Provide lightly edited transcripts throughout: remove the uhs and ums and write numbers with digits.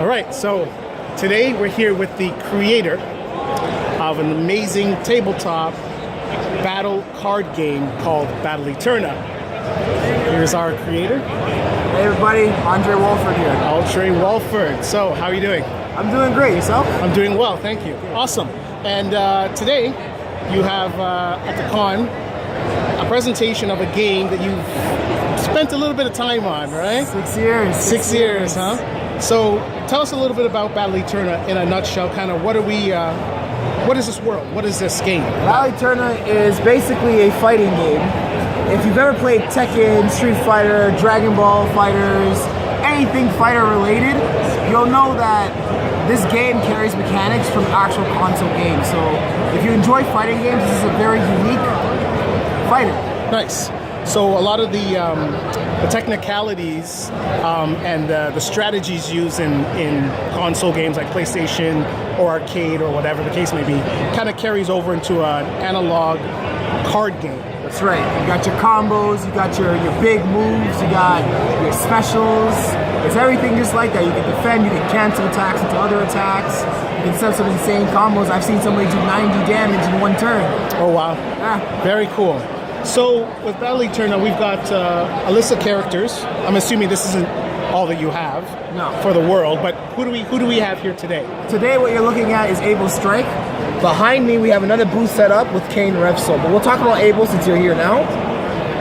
All right, so today we're here with the creator of an amazing tabletop battle card game called Battle Eterna. Here's our creator. Hey everybody, Andre Walford here. Andre Walford. So, how are you doing? I'm doing great. Yourself? I'm doing well, thank you. Awesome. And today you have at the con a presentation of a game that you've spent a little bit of time on, right? 6 years. 6 years, huh? So tell us a little bit about Battle Eterna in a nutshell. Kind of what is this world? What is this game? Battle Eterna is basically a fighting game. If you've ever played Tekken, Street Fighter, Dragon Ball Fighters, anything fighter related, you'll know that this game carries mechanics from actual console games. So if you enjoy fighting games, this is a very unique fighter. Nice. So a lot of the technicalities and the strategies used in console games like PlayStation or arcade or whatever the case may be kind of carries over into an analog card game. That's right. You got your combos, you got your big moves, you got your specials. It's everything just like that. You can defend, you can cancel attacks into other attacks. You can set some insane combos. I've seen somebody do 90 damage in one turn. Oh wow. Yeah. Very cool. So with Battle Eterna, we've got a list of characters. I'm assuming this isn't all that you have for the world, but who do we have here today? Today what you're looking at is Abel Strike. Behind me we have another booth set up with Kane Revsol, but we'll talk about Abel since you're here now.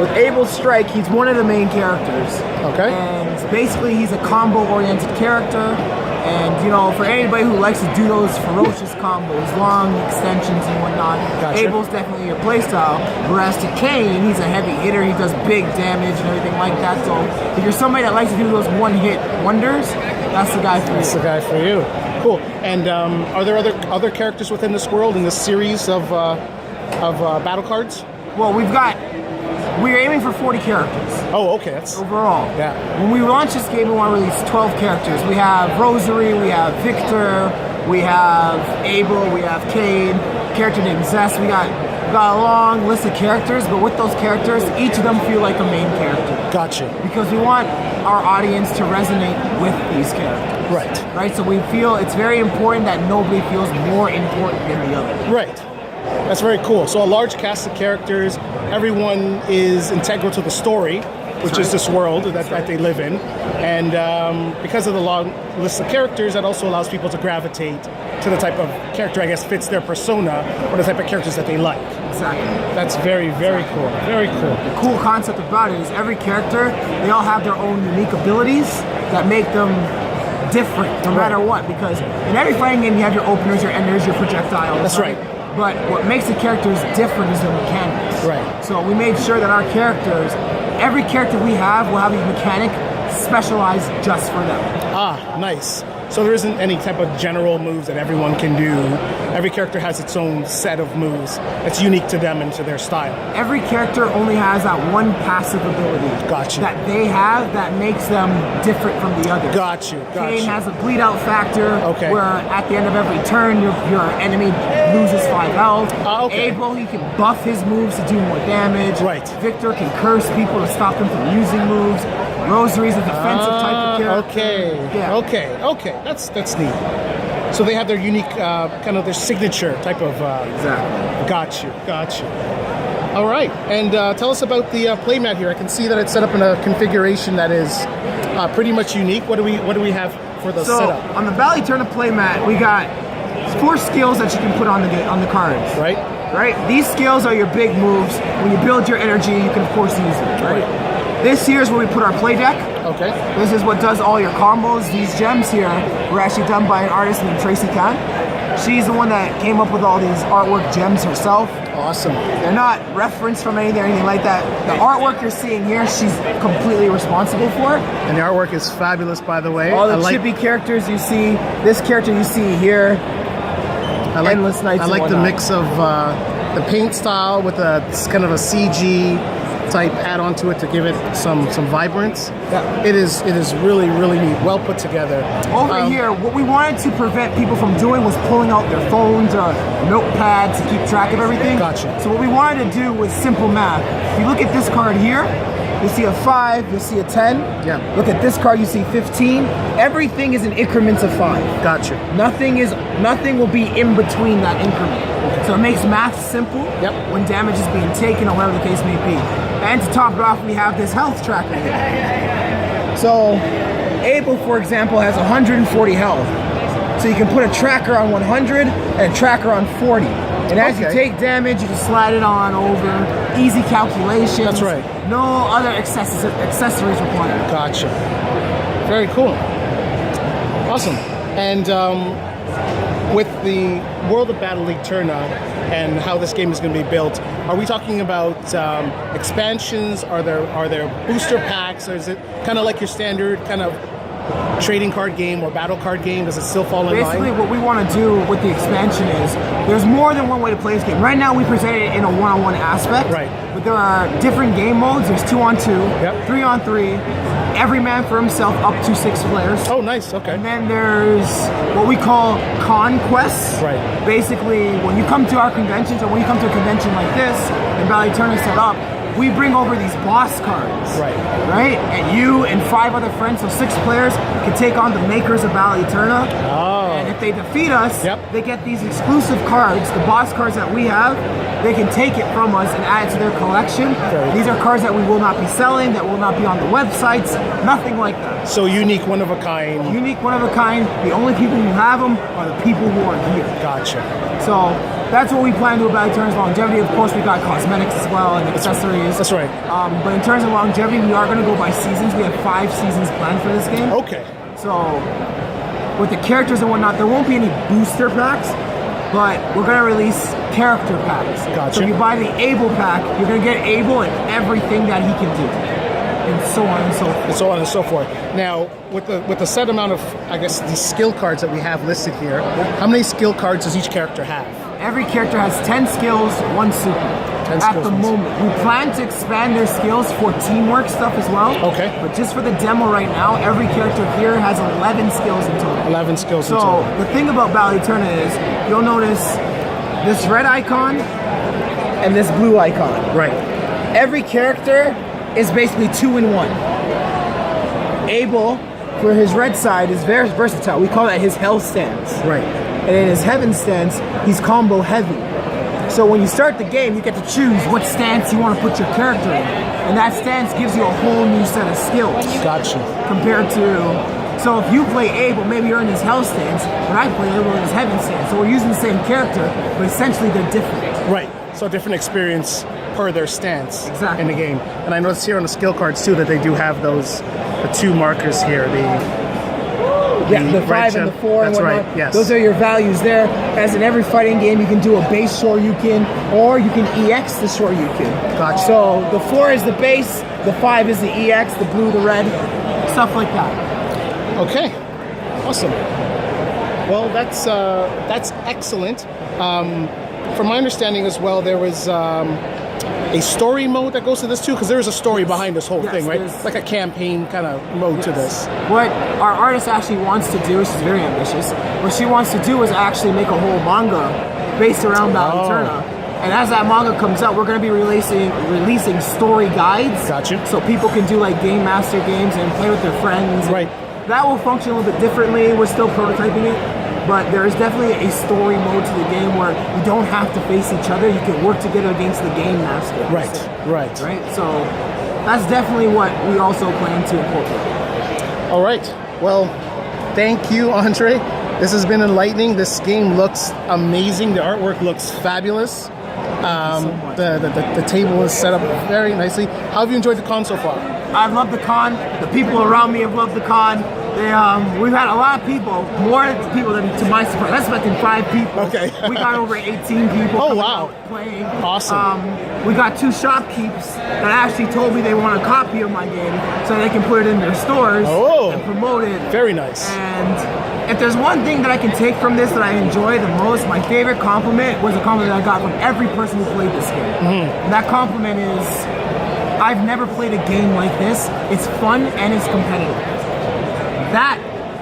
With Abel Strike, he's one of the main characters. Okay. And basically he's a combo-oriented character. And, you know, for anybody who likes to do those ferocious combos, long extensions and whatnot, Gotcha. Abel's definitely your playstyle. Whereas to Kane, he's a heavy hitter, he does big damage and everything like that. So if you're somebody that likes to do those one-hit wonders, that's the guy for you. That's the guy for you. Cool. And are there other characters within this world, in this series of battle cards? Well, we're aiming for 40 characters. Oh, okay. That's overall. Yeah. When we launch this game, we want to release 12 characters. We have Rosary, we have Victor, we have Abel, we have Cade, character named Zest. We got a long list of characters, but with those characters, each of them feel like a main character. Gotcha. Because we want our audience to resonate with these characters. Right. Right? So we feel it's very important that nobody feels more important than the other. Right. That's very cool. So a large cast of characters, everyone is integral to the story, which is this world that they live in. And because of the long list of characters, that also allows people to gravitate to the type of character, I guess, fits their persona or the type of characters that they like. Exactly. That's very, very cool. Very cool. The cool concept about it is every character, they all have their own unique abilities that make them different no matter what. Because in every fighting game, you have your openers, your enders, your projectiles. That's right. But what makes the characters different is their mechanics. Right. So we made sure that our characters, every character we have will have a mechanic specialized just for them. Ah, nice. So there isn't any type of general moves that everyone can do. Every character has its own set of moves that's unique to them and to their style. Every character only has that one passive ability Gotcha. that they have that makes them different from the others. Got you. Kane has a bleed out factor where at the end of every turn your enemy loses 5 health. Okay. Abel, he can buff his moves to do more damage. Right. Victor can curse people to stop them from using moves. Rosary's a defensive type of character. Okay. Yeah. Okay. That's neat. So they have their unique kind of their signature type of. Exactly. Got you. All right, and tell us about the playmat here. I can see that it's set up in a configuration that is pretty much unique. What do we have for the setup? On the Battle Eterna playmat, we got 4 skills that you can put on the cards. Right. These skills are your big moves. When you build your energy, you can of course use it. Right. This here is where we put our play deck. Okay. This is what does all your combos. These gems here were actually done by an artist named Tracy Khan. She's the one that came up with all these artwork gems herself. Awesome. They're not referenced from anything or anything like that. The artwork you're seeing here, she's completely responsible for it. And the artwork is fabulous, by the way. All the chibi characters you see, this character you see here, Endless Nights. I like the mix of the paint style with it's kind of a CG type add-on to it to give it some vibrance. Yeah. It is really, really neat. Well put together. Over here, what we wanted to prevent people from doing was pulling out their phones or notepads to keep track of everything. Gotcha. So what we wanted to do was simple math. If you look at this card here, you see a 5, you'll see a 10. Yeah. Look at this card, you see 15. Everything is in increments of 5. Gotcha. Nothing will be in between that increment. Okay. So it makes math simple when damage is being taken or whatever the case may be. And to top it off, we have this health tracker here. So Abel, for example, has 140 health. So you can put a tracker on 100 and a tracker on 40. And as you take damage, you just slide it on over. Easy calculations. That's right. No other accessories required. Gotcha. Very cool. Awesome. And with the world of Battle Eterna and how this game is going to be built, are we talking about expansions? Are there booster packs? Or is it kind of like your standard kind of trading card game or battle card game? Does it still fall in line? Basically, what we want to do with the expansion is there's more than one way to play this game. Right now, we present it in a one-on-one aspect. Right. But there are different game modes. There's 2-on-2, 3-on-3, every man for himself, up to 6 players. Oh, nice. Okay. And then there's what we call conquests. Right. Basically, when you come to our conventions or when you come to a convention like this, and Battle Eterna set up, we bring over these boss cards. Right. Right? And you and 5 other friends, so 6 players, can take on the makers of Battle Eterna. Oh. And if they defeat us, they get these exclusive cards, the boss cards that we have. They can take it from us and add it to their collection. These are cards that we will not be selling, that will not be on the websites, nothing like that. So unique, one of a kind. Unique, one of a kind. The only people who have them are the people who are here. Gotcha. So that's what we plan to do about Eterna's longevity. Of course, we got cosmetics as well and accessories. That's right. But in terms of longevity, we are going to go by seasons. We have 5 seasons planned for this game. Okay. So with the characters and whatnot, there won't be any booster packs, but we're going to release character packs. Gotcha. So if you buy the Abel pack, you're going to get Abel and everything that he can do, and so on and so forth. And so on and so forth. Now, with the set amount of, I guess, these skill cards that we have listed here, how many skill cards does each character have? Every character has 10 skills, 1 super. 10 At skills, the 1 super. moment. We plan to expand their skills for teamwork stuff as well. Okay. But just for the demo right now, every character here has 11 skills in total. 11 skills in So total. the thing about Battle Eterna is, you'll notice this red icon and this blue icon. Right. Every character is basically 2 in 1. Abel, for his red side, is very versatile. We call that his hell stance. Right. And in his heaven stance, he's combo heavy. So when you start the game, you get to choose what stance you want to put your character in. And that stance gives you a whole new set of skills. Gotcha. Compared to, so if you play Abel, maybe you're in his hell stance, but I play Abel in his heaven stance. So we're using the same character, but essentially they're different. Right. So different experience per their stance Exactly. in the game. And I noticed here on the skill cards too that they do have the 2 markers here. The 5 and the 4 and That's whatnot. right, yes. Those are your values there. As in every fighting game, you can do a base Shoryuken, or you can EX the Shoryuken. Gotcha. So the 4 is the base, the 5 is the EX, the blue, the red, stuff like that. Okay. Awesome. Well, that's excellent. From my understanding as well, there was a story mode that goes to this too, because there is a story behind this whole thing, right? It's like a campaign kind of mode to this. What our artist actually wants to do, she's very ambitious, what she wants to do is actually make a whole manga based around Battle Eterna. And as that manga comes out, we're going to be releasing story guides. Gotcha. So people can do like Game Master games and play with their friends. Right. That will function a little bit differently. We're still prototyping it. But there is definitely a story mode to the game where you don't have to face each other. You can work together against the game master. Right. So that's definitely what we also plan to incorporate. All right. Well, thank you, Andre. This has been enlightening. This game looks amazing. The artwork looks fabulous. The table is set up very nicely. How have you enjoyed the con so far? I've loved the con. The people around me have loved the con. We've had a lot of people, more people than to my surprise. I was expecting 5 people. Okay. We got over 18 people. Oh, wow. Out playing. Awesome. We got 2 shopkeepers that actually told me they want a copy of my game so they can put it in their stores and promote it. Very nice. And if there's one thing that I can take from this that I enjoy the most, my favorite compliment was a compliment I got from every person who played this game. And that compliment is, I've never played a game like this. It's fun and it's competitive. That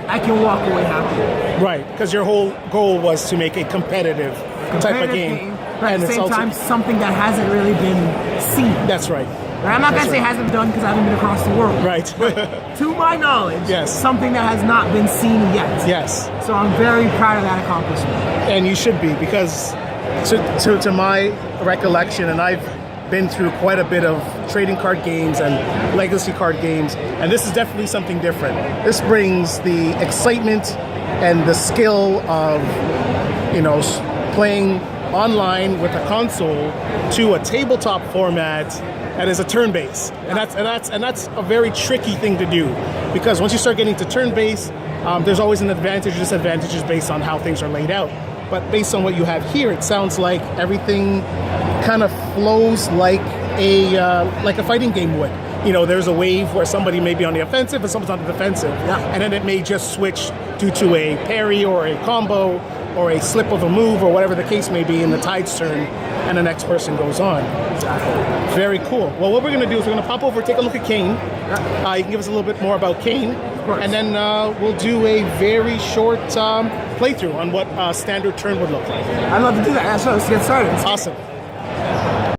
I can walk away happy with. Right, because your whole goal was to make a competitive type of game. But at the same time, something that hasn't really been seen. That's right. And I'm not going to say it hasn't been done because I haven't been across the world. Right. To my knowledge, Yes. something that has not been seen yet. Yes. So I'm very proud of that accomplishment. And you should be, because to my recollection, and I've been through quite a bit of trading card games and legacy card games, and this is definitely something different. This brings the excitement and the skill of, you know, playing online with a console to a tabletop format that is a turn-based, and that's a very tricky thing to do, because once you start getting to turn-based, there's always an advantage or disadvantages based on how things are laid out. But based on what you have here, it sounds like everything kind of flows like a fighting game would. You know, there's a wave where somebody may be on the offensive and someone's on the defensive, and then it may just switch due to a parry or a combo or a slip of a move or whatever the case may be in the tide's turn, and the next person goes on. Very cool. Well, what we're going to do is we're going to pop over, take a look at Kane. You can give us a little bit more about Kane, and then we'll do a very short playthrough on what a standard turn would look like. I'd love to do that. So let's get started. Awesome.